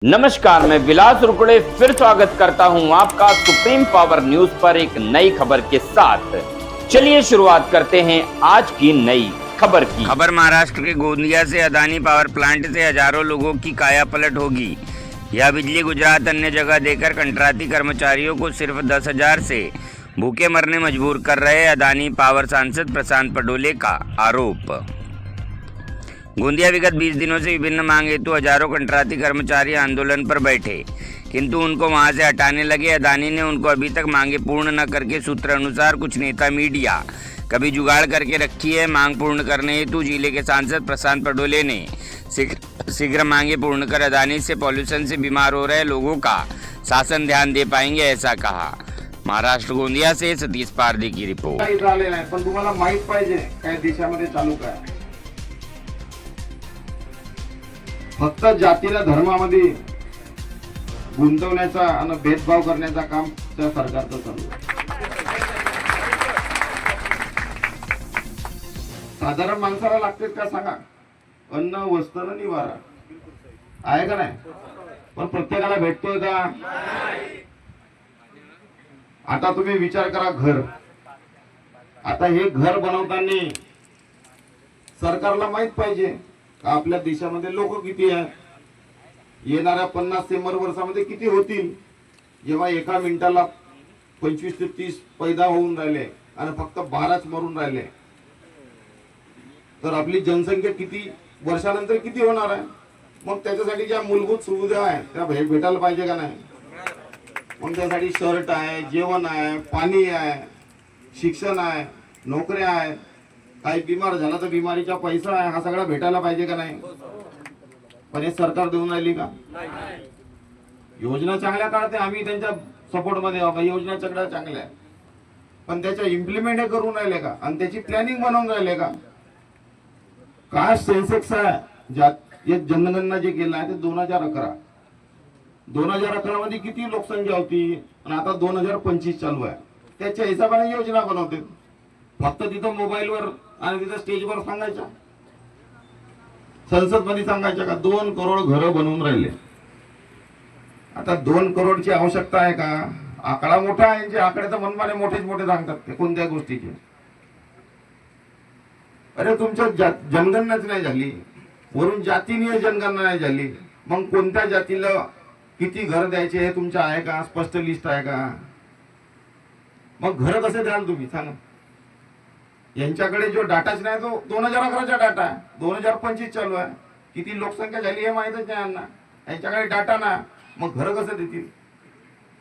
नमस्कार, मैं विलास रुकड़े फिर स्वागत करता हूं आपका सुप्रीम पावर न्यूज पर एक नई खबर के साथ। चलिए शुरुआत करते हैं आज की नई खबर की। खबर महाराष्ट्र के गोंदिया से अदानी पावर प्लांट से हजारों लोगों की काया पलट होगी। यह बिजली गुजरात अन्य जगह देकर कंट्राटी कर्मचारियों को सिर्फ 10,000 से भूखे मरने मजबूर कर रहे अदानी पावर सांसद प्रशांत पटोले का आरोप। गोंदिया विगत 20 दिनों से विभिन्न मांग हेतु हजारों कंट्राटी कर्मचारी आंदोलन पर बैठे, किंतु उनको वहां से हटाने लगे अदानी ने उनको अभी तक मांगे पूर्ण न करके सूत्र अनुसार कुछ नेता मीडिया कभी जुगाड़ करके रखी है। मांग पूर्ण करने हेतु जिले के सांसद प्रशांत पटोले ने शीघ्र मांगे पूर्ण कर अदानी से पॉल्यूशन से बीमार हो रहे लोगों का शासन ध्यान दे पाएंगे, ऐसा कहा। महाराष्ट्र गोंदिया से सतीश पारधी की रिपोर्ट। पण तुम्हाला माहित पाहिजे काय देशामध्ये चालू काय। फक्त जातीला धर्मामध्ये गुंतवण्याचा आणि भेदभाव करण्याचा काम त्या सरकारचं चालू आहे। साधारण माणसाला लागते का सांगा, अन्न वस्त्र निवारा आहे का नाही, पण प्रत्येकाला भेटतोय का? आता तुम्ही विचार करा, घर आता हे घर बनवताना सरकारला माहित पाहिजे आपल्या देशामध्ये लोक किती आहेत, येणाऱ्या 50 ते 100 वर्षामध्ये किती होतील, जेव्हा एका मिनिटाला 25 ते 30 पैदा होऊन राहिले आणि फक्त 12च मरून राहिले, तर आपली जनसंख्या किती वर्षानंतर किती होणार आहे? मग त्याच्यासाठी ज्या मूलभूत सुविधा आहेत त्या भेटायला पाहिजे का नाही? मग त्यासाठी शर्ट आहे, जेवण आहे, पाणी आहे, शिक्षण आहे, नोकऱ्या आहे, काही बिमार झाला तर बिमारीचा पैसा आहे, हा सगळा भेटायला पाहिजे का नाही? पण हे सरकार देऊन राहिली का? योजना चांगल्या काढते, आम्ही त्यांच्या सपोर्ट मध्ये आहोत, योजना सगळ्या चांगल्या आहे, पण त्याच्या इम्प्लिमेंट करून राहिले का आणि त्याची प्लॅनिंग बनवून राहिले का? काय सेन्सेक्स आहे ज्यात एक जनगणना जे केलं आहे ते 2011 मध्ये किती लोकसंख्या होती आणि आता 2025 चालू आहे, त्याच्या हिशोबाने योजना बनवते। फक्त तिथं मोबाईलवर आणि तिथं स्टेजवर सांगायचं, संसद मध्ये सांगायचं का 2 करोड घरं बनवून राहिले। आता 2 करोडची आवश्यकता आहे का? आकडा मोठा आहे, जे आकडे तर मनमाने मोठेच मोठे सांगतात ते कोणत्या गोष्टीचे। अरे तुमच्या जनगणनाच नाही झाली, वरून जातीने जनगणना नाही झाली, मग कोणत्या जातीला किती घर द्यायचे हे तुमचं आहे का? स्पष्ट लिस्ट आहे का? मग घर कसे द्याल तुम्ही सांगा? यांच्याकडे जो डाटाच नाही तो 2011चा डाटा आहे, 2025 चालू आहे, किती लोकसंख्या झाली हे माहितच नाही यांना, यांच्याकडे डाटा ना, मग घर कसं देतील?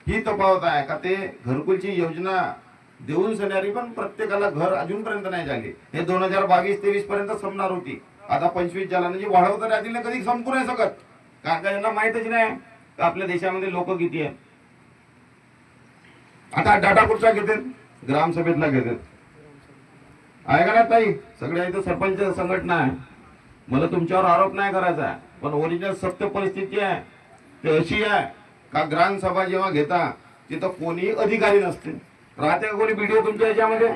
ही तफावत आहे का? ते घरकुलची योजना देऊन सणारी पण प्रत्येकाला घर अजूनपर्यंत नाही झाली। हे 2022-23 पर्यंत संपणार होती, आता 25 झाला, म्हणजे वाढवता राहतील ना, कधी संपू नाही शकत, कारण का यांना माहितच नाही का आपल्या देशामध्ये लोक किती आहेत। आता डाटा कुठचा घेतात? ग्रामसभेतला घेतात, आहे का नाही ताई? सगळ्या इथं सरपंच संघटना आहे, मला तुमच्यावर आरोप नाही करायचा आहे, पण ओरिजिनल सत्य परिस्थिती आहे ते अशी आहे का ग्रामसभा जेव्हा घेता तिथं कोणी अधिकारी नसते, राहते का कोणी व्हिडिओ तुमच्या याच्यामध्ये?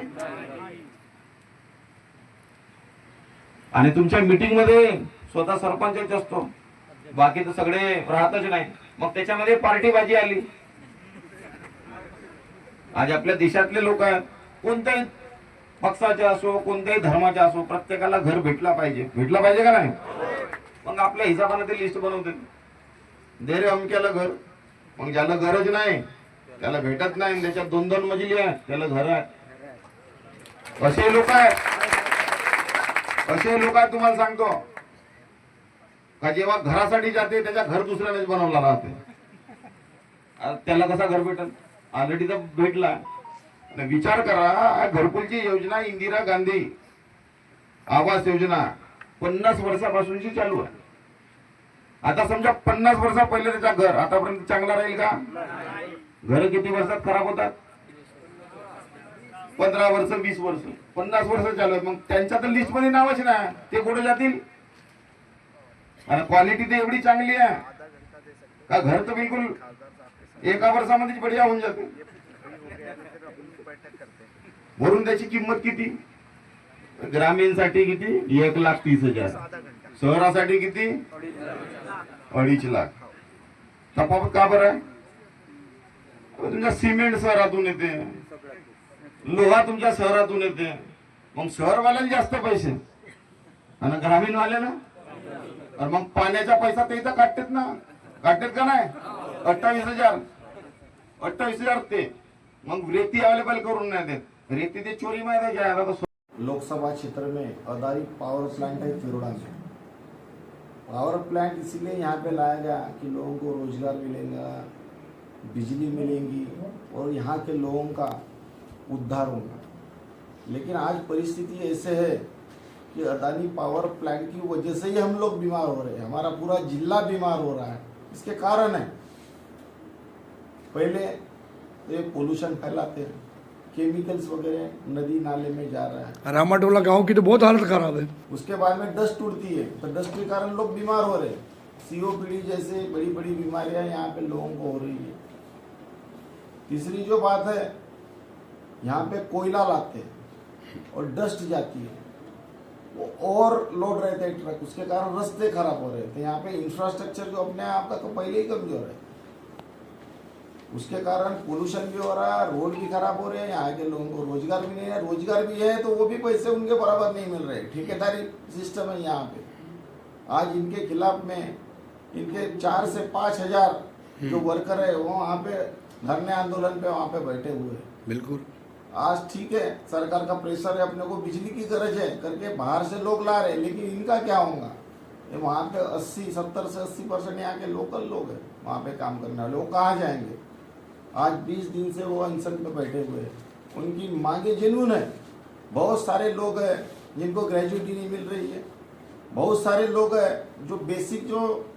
आणि तुमच्या मीटिंग मध्ये स्वतः सरपंचच असतो, बाकी तर सगळे राहतच नाही, मग त्याच्यामध्ये पार्टीबाजी आली। आज आपल्या देशातले लोक आहेत, कोणत्याही पक्षाचे असो, कोणत्याही धर्माचे असो, प्रत्येकाला घर भेटला पाहिजे का नाही? मग आपल्या हिशोबाने ते लिस्ट बनवते, दे रे अमक्याला घर, मग ज्याला गरज नाही त्याला भेटत नाही, त्याच्यात 2-2 मजली आहे त्याला घर आहे। असे लोक आहेत तुम्हाला सांगतो का, जेव्हा घरासाठी जाते त्याच्या घर दुसऱ्यानेच बनवला राहते, त्याला कसा घर भेटल? ऑलरेडी तर भेटला। विचार करा, घरकुलची योजना इंदिरा गांधी आवास योजना 50 वर्षापासूनची चालू आहे। आता समजा 50 वर्षा पहिले त्याचा घर आतापर्यंत चांगला राहील का? घर किती वर्षात खराब होतात? 15 वर्ष, 20 वर्ष, 50 वर्ष चालू आहे, मग त्यांच्या तर लिस्ट मध्ये नावच नाही, ते कुठे जातील? आणि क्वालिटी तर एवढी चांगली आहे का घर तर बिलकुल एका वर्षामध्येच बढिया होऊन जाते, वरून त्याची किंमत किती? ग्रामीणसाठी किती? 1,30,000, शहरासाठी किती? 2.5 लाख। तफावत का बरं आहे? तुमच्या सिमेंट शहरातून येते, लोहा तुमच्या शहरातून येते, मग शहरवाल्यांना जास्त पैसे आणि ग्रामीण वाल्याला, आणि मग पाण्याचा पैसा ते इथं काढतात ना, काढतात का नाही? 28,000 ते मग रेती अवेलेबल करून नाही देत, रेती ते चोरी माहिती आहे आता. लोकसभा क्षेत्र में अदानी पावर प्लांट है तिरोड़ा में। पावर प्लांट इसीलिए यहाँ पे लाया गया कि लोगों को रोजगार मिलेगा, बिजली मिलेंगी और यहाँ के लोगों का उद्धार होगा। लेकिन आज परिस्थिति ऐसे है कि अदानी पावर प्लांट की वजह से ही हम लोग बीमार हो रहे हैं, हमारा पूरा जिला बीमार हो रहा है। इसके कारण है, पहले तो ये पोल्यूशन फैलाते हैं, केमिकल्स वगैरह नदी नाले में जा रहा है। रामाटोला गांव की तो बहुत हालत खराब है। उसके बाद में डस्ट उड़ती है, तो डस्ट के कारण लोग बीमार हो रहे हैं। सीओपीडी जैसे बड़ी बड़ी बीमारियां यहाँ पे लोगों को हो रही है। तीसरी जो बात है, यहाँ पे कोयला लाते हैं और डस्ट जाती है, वो और लोड रहते हैं ट्रक, उसके कारण रास्ते खराब हो रहे थे। यहाँ पे इंफ्रास्ट्रक्चर जो अपने आप का तो पहले ही कमजोर है, उसके कारण पोल्यूशन भी हो रहा है, रोड भी खराब हो रहे हैं, यहाँ के लोगों को रोजगार भी नहीं है, रोजगार भी है तो वो भी पैसे उनके बराबर नहीं मिल रहे, ठेकेदारी सिस्टम है यहाँ पे। आज इनके खिलाफ में इनके 4 से 5 हजार जो वर्कर है वो वहाँ पे धरने आंदोलन पे वहाँ पे बैठे हुए हैं। बिल्कुल। आज ठीक है, सरकार का प्रेशर है, अपने को बिजली की गरज है करके बाहर से लोग ला रहे हैं, लेकिन इनका क्या होगा? ये वहाँ पे 70 से 80% यहाँ के लोकल लोग हैं वहाँ पे काम करने वाले, वो कहाँ जाएंगे? आज 20 दिन से वो अनशन पे बैठे हुए हैं, उनकी मांगे जेन्युइन है। बहुत सारे लोग हैं जिनको ग्रेजुएटी नहीं मिल रही है, बहुत सारे लोग हैं जो बेसिक जो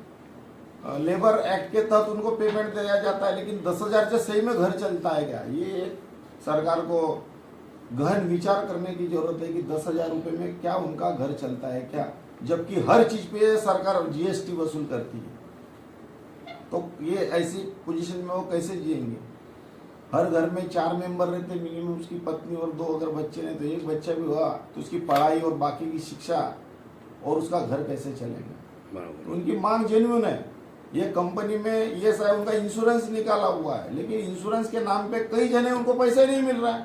लेबर एक्ट के तहत उनको पेमेंट दिया जाता है, लेकिन 10,000 से सही में घर चलता है क्या? ये सरकार को गहन विचार करने की जरूरत है कि 10,000 रुपये में क्या उनका घर चलता है क्या, जबकि हर चीज पे सरकार जीएसटी वसूल करती है। तो ये ऐसी पोजीशन में वो कैसे जिएंगे? हर घर में 4 मेंबर रहते मिनिमम, उसकी पत्नी और 2 अगर बच्चे ने, तो एक बच्चा भी हुआ तो उसकी पढ़ाई और बाकी की शिक्षा और उसका घर कैसे चलेगा? तो उनकी मांग जेन्युइन है। ये कंपनी में ये शायद उनका इंश्योरेंस निकाला हुआ है, लेकिन इंश्योरेंस के नाम पे कई जने उनको पैसे नहीं मिल रहा है।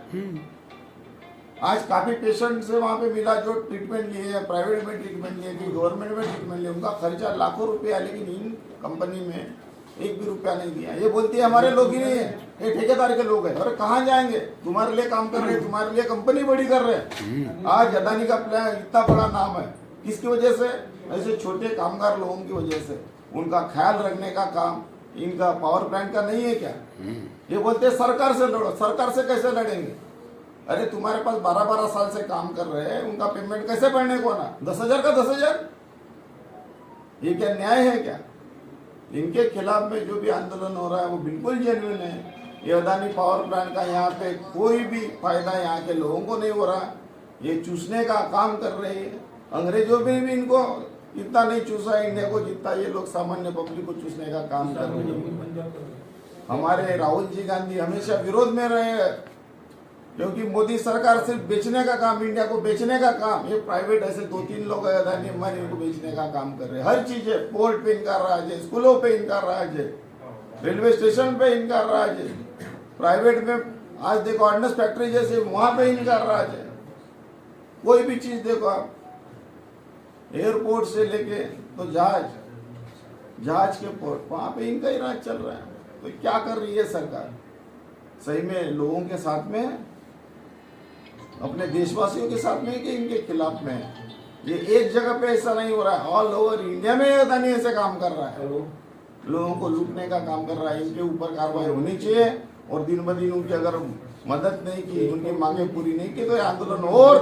आज काफी पेशेंट से वहाँ पे मिला जो ट्रीटमेंट लिए, प्राइवेट में ट्रीटमेंट लिए, गवर्नमेंट में ट्रीटमेंट लिए, उनका खर्चा लाखों रुपया, लेकिन इन कंपनी में 1 भी रुपया नहीं दिया। ये बोलती है हमारे लोग ही नहीं है, ये ठेकेदार के लोग हैं। अरे कहाँ जाएंगे? तुम्हारे लिए काम कर रहे हैं, तुम्हारे लिए कंपनी बड़ी कर रहे हैं। आज अदानी का प्लान इतना बड़ा नाम है, किसकी वजह से? ऐसे छोटे कामगार लोगों की वजह से। उनका ख्याल रखने का काम इनका पावर प्लांट का नहीं है क्या? ये बोलते हैं सरकार से लड़ो। सरकार से कैसे लड़ेंगे? अरे तुम्हारे पास 12-12 साल से काम कर रहे हैं, उनका पेमेंट कैसे बढ़ने को ना? 10,000 का 10,000, ये क्या न्याय है क्या? इनके खिलाफ में जो भी आंदोलन हो रहा है वो बिल्कुल जेन्युइन है। ये अदानी पावर प्लांट का यहाँ पे कोई भी फायदा यहाँ के लोगों को नहीं हो रहा, ये चूसने का काम कर रहे हैं। अंग्रेजों में भी इनको इतना नहीं चूसा इंडिया को जितना ये लोग सामान्य पब्लिक को चूसने का काम कर रहे हैं। हमारे राहुल जी गांधी हमेशा विरोध में रहे हैं, क्योंकि मोदी सरकार सिर्फ बेचने का काम, इंडिया को बेचने का काम, ये प्राइवेट ऐसे 2-3 लोग अदानी अंबानी इनको बेचने का काम कर रहे हैं। हर चीज है, पोर्ट पे इनका राज है, स्कूलों पे इनका राज है, रेलवे स्टेशन पे इनका राज है, प्राइवेट में आज देखो ऑर्डिनेंस फैक्ट्री जैसे वहां पे इनका राज है। कोई भी चीज देखो आप, एयरपोर्ट से लेके तो जहाज के पोर्ट, वहां पे इनका ही राज चल रहा है। तो क्या कर रही है सरकार? सही में लोगों के साथ में, अपने देशवासियों के साथ में कि इनके खिलाफ में? ये एक जगह पे ऐसा नहीं हो रहा है, ऑल ओवर इंडिया में अदानी ऐसे काम कर रहा है, लोगों को लूटने का काम कर रहा है। इनके ऊपर कार्रवाई होनी चाहिए, और दिन ब दिन उनकी अगर मदद नहीं की, उनकी मांगे पूरी नहीं की, तो ये आंदोलन और